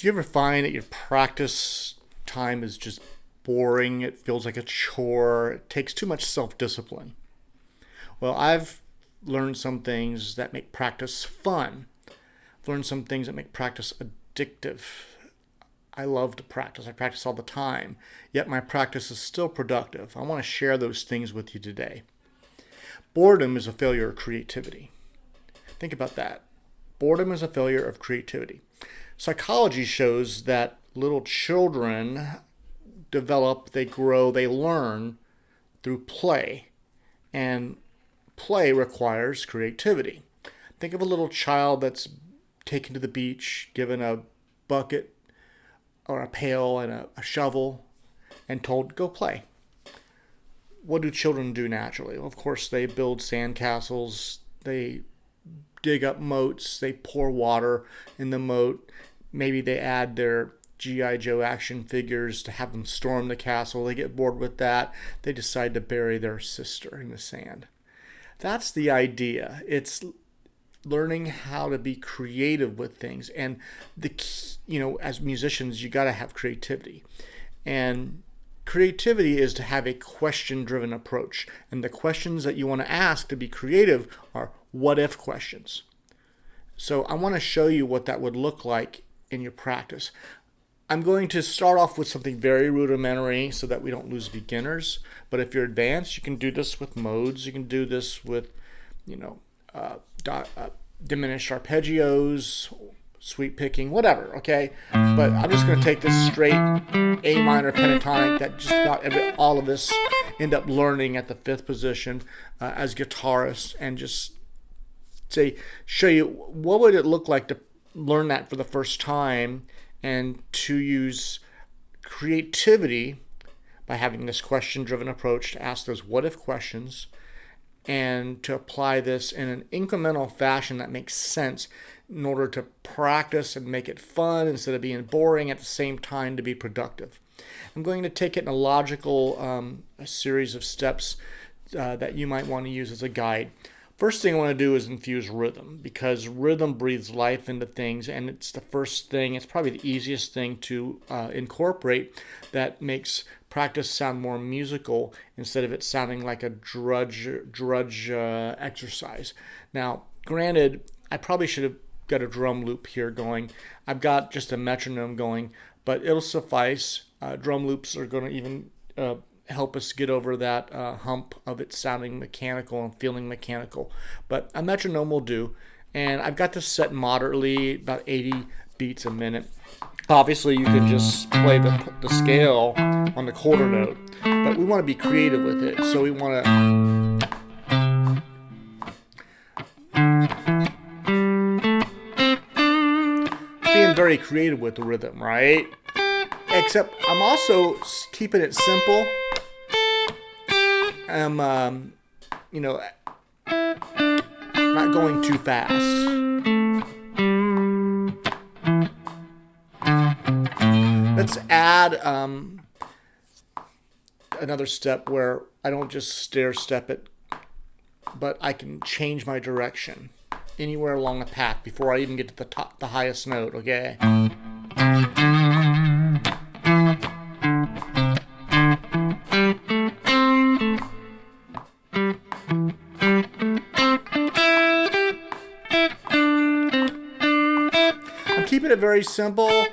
Do you ever find that your practice time is just boring? It feels like a chore. It takes too much self-discipline. Well, I've learned some things that make practice fun. I've learned some things that make practice addictive. I love to practice. I practice all the time, yet my practice is still productive. I want to share those things with you today. Boredom is a failure of creativity. Think about that. Boredom is a failure of creativity. Psychology shows that little children develop, they grow, they learn through play. And play requires creativity. Think of a little child that's taken to the beach, given a bucket or a pail and a shovel, and told, go play. What do children do naturally? Well, of course, they build sandcastles, they dig up moats, they pour water in the moat. Maybe they add their G.I. Joe action figures to have them storm the castle. They get bored with that. They decide to bury their sister in the sand. That's the idea. It's learning how to be creative with things. And the key, as musicians, you got to have creativity. And creativity is to have a question-driven approach. And the questions that you want to ask to be creative are what-if questions. So I want to show you what that would look like in your practice. I'm going to start off with something very rudimentary so that we don't lose beginners. But if you're advanced, you can do this with modes. You can do this with, diminished arpeggios, sweep picking, whatever, okay? But I'm just going to take this straight A minor pentatonic that just about all of us end up learning at the fifth position as guitarists, and just show you what would it look like to learn that for the first time, and to use creativity by having this question-driven approach to ask those what-if questions, and to apply this in an incremental fashion that makes sense in order to practice and make it fun instead of being boring, at the same time to be productive. I'm going to take it in a logical a series of steps that you might want to use as a guide. First thing I want to do is infuse rhythm, because rhythm breathes life into things, and it's the first thing, it's probably the easiest thing to incorporate that makes practice sound more musical instead of it sounding like a drudge exercise. Now, granted, I probably should have got a drum loop here going. I've got just a metronome going, but it'll suffice. Drum loops are going to even help us get over that hump of it sounding mechanical and feeling mechanical. But a metronome will do. And I've got this set moderately, about 80 beats a minute. Obviously, you can just play the scale on the quarter note, but we want to be creative with it. So we want to being very creative with the rhythm, right? Except I'm also keeping it simple. I'm, not going too fast. Let's add another step where I don't just stair step it, but I can change my direction anywhere along the path before I even get to the highest note, okay? Keeping it very simple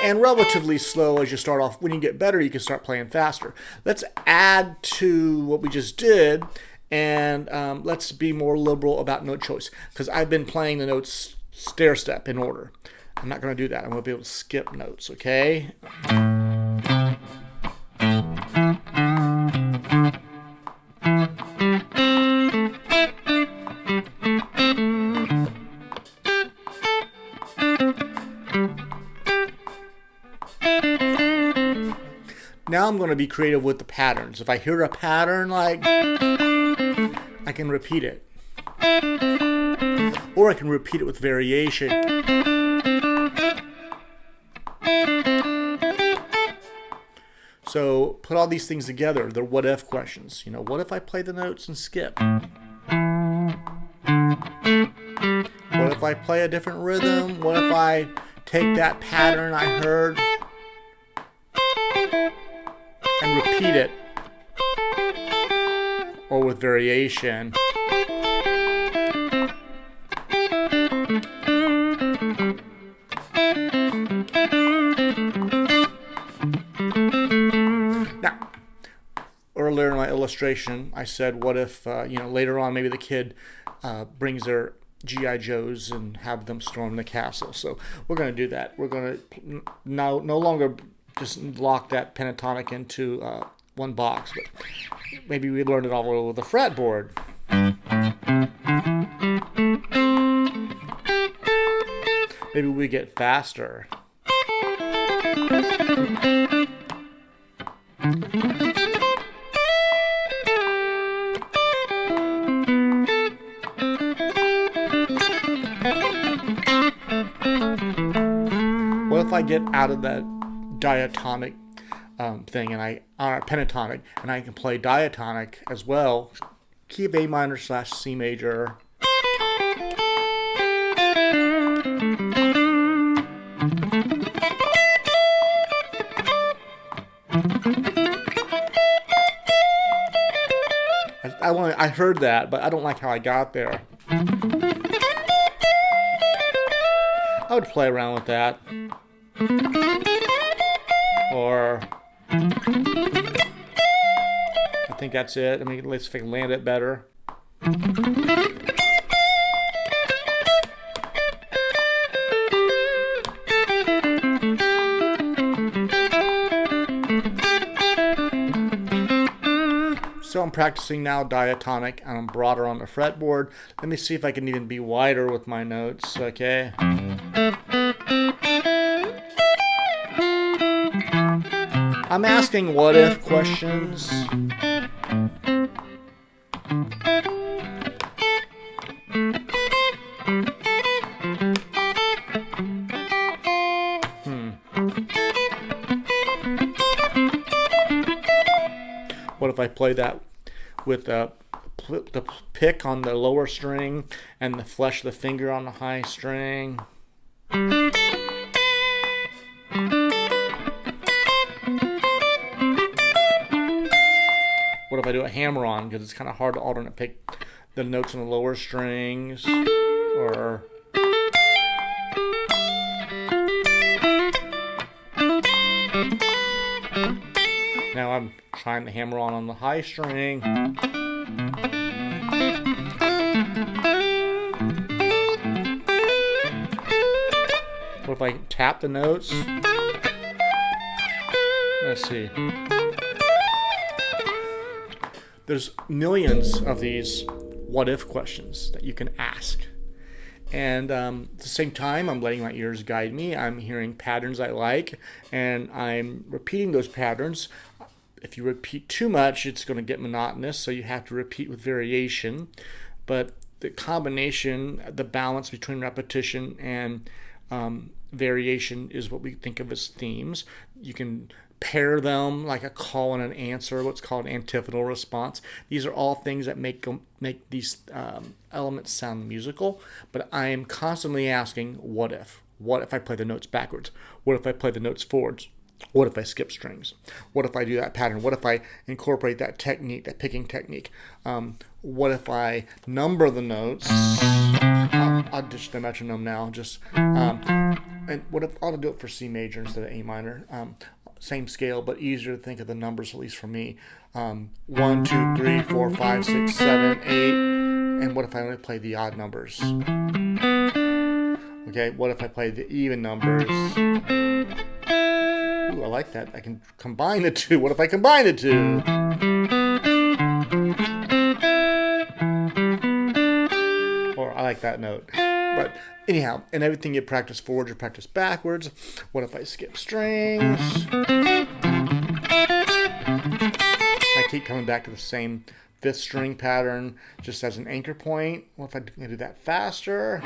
and relatively slow as you start off. When you get better, you can start playing faster. Let's add to what we just did, and let's be more liberal about note choice, because I've been playing the notes stair step in order. I'm not going to do that. I'm going to be able to skip notes, okay? Now I'm going to be creative with the patterns. If I hear a pattern, I can repeat it. Or I can repeat it with variation. So put all these things together. They're what-if questions. What if I play the notes and skip? What if I play a different rhythm? What if I take that pattern I heard and repeat it, or with variation. Now, earlier in my illustration, I said, what if, later on maybe the kid brings their G.I. Joes and have them storm the castle. So we're going to do that. We're going to no longer just lock that pentatonic into one box, but maybe we learn it all over the fretboard. Maybe we get faster. What if I get out of that diatonic thing and pentatonic, and I can play diatonic as well? Key of A minor / C major. I heard that, but I don't like how I got there. I would play around with that. Or I think that's it. I mean, let's see if I can land it better. So I'm practicing now diatonic, and I'm broader on the fretboard. Let me see if I can even be wider with my notes, okay? I'm asking what-if questions. What if I play that with the pick on the lower string and the flesh of the finger on the high string? What if I do a hammer-on, because it's kind of hard to alternate pick the notes on the lower strings? Or now I'm trying the hammer-on on the high string. What if I tap the notes? Let's see. There's millions of these what-if questions that you can ask. And at the same time, I'm letting my ears guide me. I'm hearing patterns I like, and I'm repeating those patterns. If you repeat too much, it's going to get monotonous, so you have to repeat with variation. But the combination, the balance between repetition and variation is what we think of as themes. You can pair them like a call and an answer, what's called antiphonal response. These are all things that make these elements sound musical, but I am constantly asking, what if? What if I play the notes backwards? What if I play the notes forwards? What if I skip strings? What if I do that pattern? What if I incorporate that technique, that picking technique? What if I number the notes? I'll ditch the metronome now. And what if I'll do it for C major instead of A minor? Same scale, but easier to think of the numbers, at least for me. 1, 2, 3, 4, 5, 6, 7, 8. And what if I only play the odd numbers? Okay, what if I play the even numbers? Ooh, I like that. I can combine the two. What if I combine the two? Or I like that note. But anyhow, in everything you practice forwards, you practice backwards. What if I skip strings? I keep coming back to the same 5th string pattern just as an anchor point. What if I do that faster?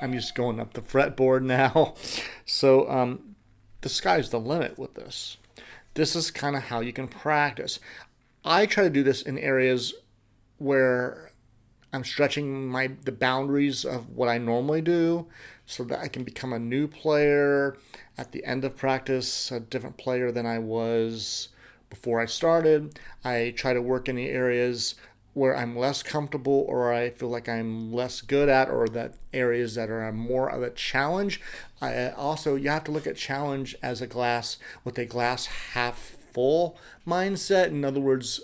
I'm just going up the fretboard now. So the sky's the limit with this. This is kind of how you can practice. I try to do this in areas where I'm stretching the boundaries of what I normally do so that I can become a new player at the end of practice, a different player than I was before I started. I try to work in the areas where I'm less comfortable or I feel like I'm less good at, or that areas that are more of a challenge. You have to look at challenge as a glass with a glass half full mindset. In other words,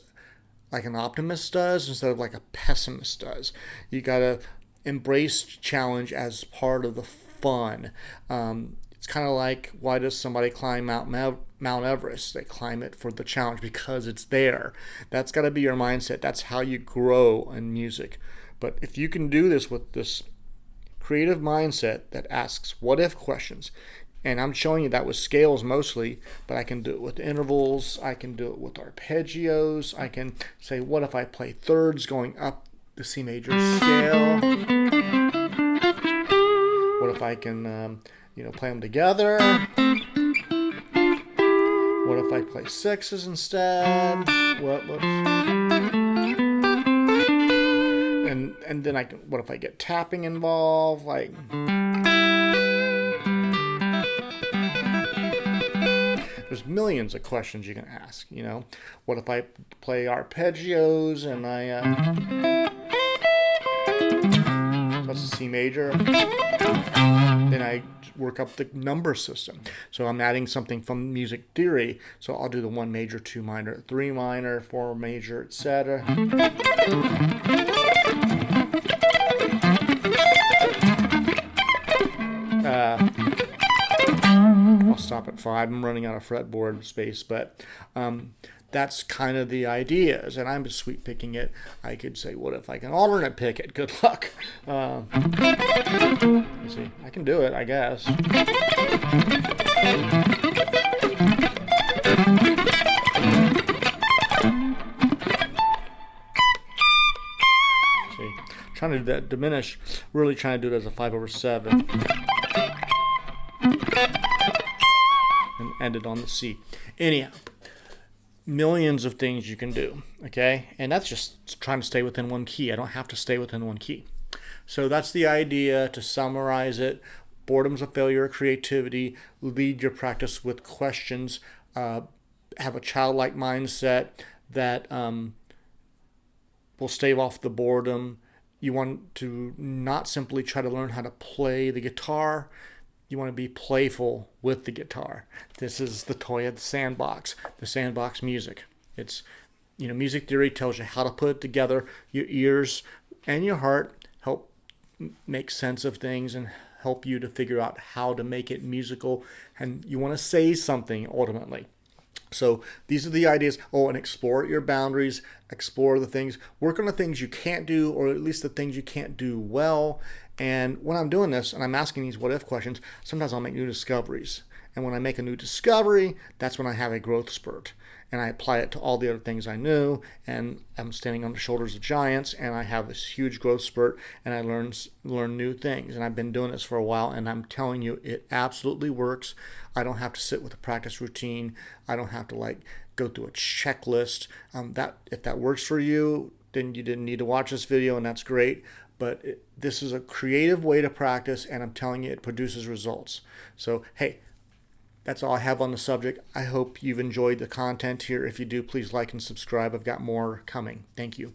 like an optimist does instead of like a pessimist does. You got to embrace challenge as part of the fun. It's kind of like, why does somebody climb Mount Everest? They climb it for the challenge because it's there. That's got to be your mindset. That's how you grow in music. But if you can do this with this creative mindset that asks what if questions, and I'm showing you that with scales mostly, but I can do it with intervals, I can do it with arpeggios, I can say, what if I play thirds going up the C major scale? What if I can, play them together? What if I play sixes instead? Whoops. And then what if I get tapping involved? Like... There's millions of questions you can ask, What if I play arpeggios and so that's a C major. Then I work up the number system. So I'm adding something from music theory. So I'll do the 1 major, 2 minor, 3 minor, 4 major, etc. I'll stop at 5. I'm running out of fretboard space, but that's kind of the ideas, and I'm just sweet picking it. I could say, what if I can alternate pick it? Good luck. Let's see. I can do it, I guess. See, trying to do that diminish, really trying to do it as a 5/7. And end it on the C. Anyhow, millions of things you can do, okay? And that's just trying to stay within one key. I don't have to stay within one key. So that's the idea. To summarize it, boredom's a failure of creativity. Lead your practice with questions. Have a childlike mindset that will stave off the boredom. You want to not simply try to learn how to play the guitar. You want to be playful with the guitar. This is the toy of the sandbox music. It's, music theory tells you how to put it together. Your ears and your heart help make sense of things and help you to figure out how to make it musical. And you want to say something ultimately. So these are the ideas. And explore your boundaries, explore the things, work on the things you can't do, or at least the things you can't do well. And when I'm doing this and I'm asking these what if questions, sometimes I'll make new discoveries. And when I make a new discovery, that's when I have a growth spurt. And I apply it to all the other things I knew, and I'm standing on the shoulders of giants, and I have this huge growth spurt, and I learn new things. And I've been doing this for a while, and I'm telling you, it absolutely works. I don't have to sit with a practice routine. I don't have to go through a checklist. If that works for you, then you didn't need to watch this video, and that's great. But this is a creative way to practice, and I'm telling you, it produces results. So, hey, that's all I have on the subject. I hope you've enjoyed the content here. If you do, please like and subscribe. I've got more coming. Thank you.